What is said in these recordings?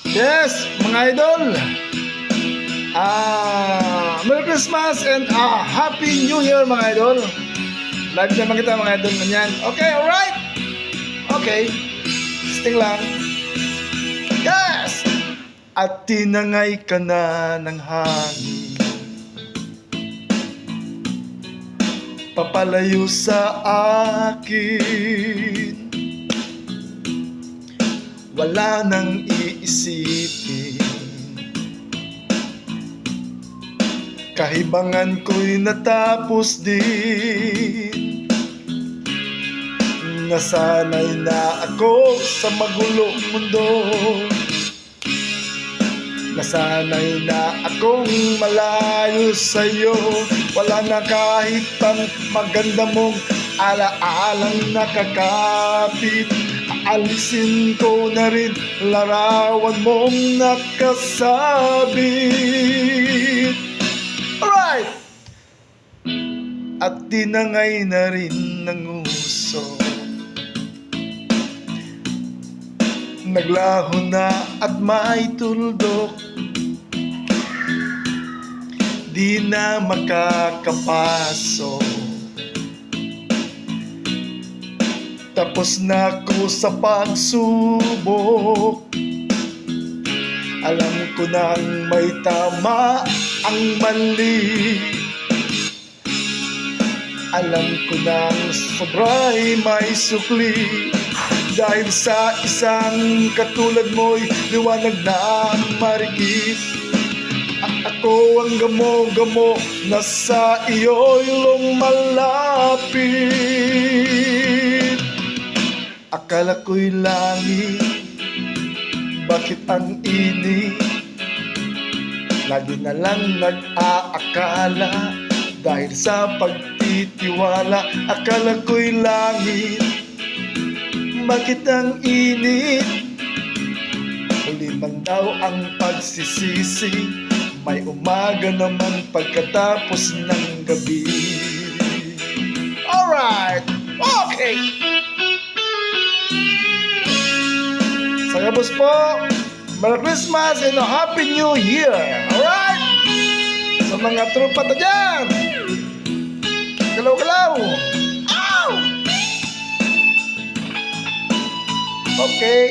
Yes, mga idol. Merry Christmas and Happy New Year, mga idol. Live naman kita, mga idol. Ganyan. Okay, alright. Okay. Sting lang. Yes! At tinangay ka na ng hangin, papalayo sa akin. Wala nang iisipin, kahibangan ko'y natapos din. Nasanay na ako sa magulong mundo, nasanay na akong malayo sa'yo. Wala na kahit pang maganda mong alaalang nakakapit. Aalisin ko na rin larawan mong nakasabit. Alright! At tinangay na rin ng uso, naglaho na at may tuldok, di na makakapasok. Tapos na ako sa pagsubok, alam ko nang may tama ang mali. Alam ko nang sobra'y may sukli, dahil sa isang katulad mo'y liwanag na marikit. At ako ang gamo-gamo na sa iyo'y lumalapit. Akala ko'y langit, bakit ang init? Lagi na lang nag-aakala, dahil sa pagtitiwala. Akala ko'y langit, bakit ang init? Huli man daw ang pagsisisi, may umaga naman pagkatapos ng gabi. Alright! Okay! Sayabos po! Merry Christmas and a Happy New Year! Alright! Sa mga tropa na dyan! Galaw-galaw! Ow! Okay!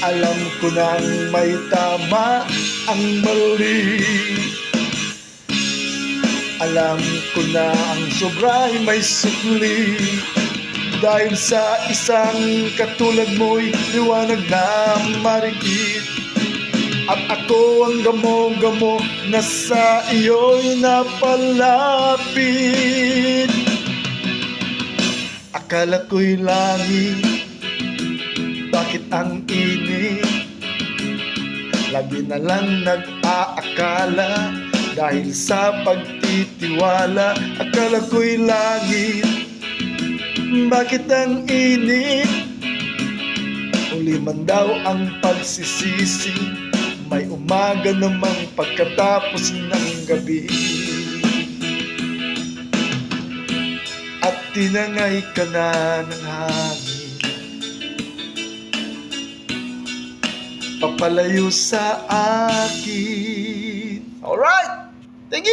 Alam ko nang may tama ang mali. Alam ko na ang sobra'y may sukli, dahil sa isang katulad mo'y liwanag na marikit. At ako ang gamo-gamo na sa iyo'y napalapit. Akala ko'y langit, bakit ang init? Lagi na lang nag-aakala, dahil sa pagtitiwala. Akala ko'y langit, bakit ang init? Uli man daw ang pagsisisi, may umaga namang pagkatapos ng gabi. At tinangay ka na ng hangin, papalayo sa akin. Alright! Thank you!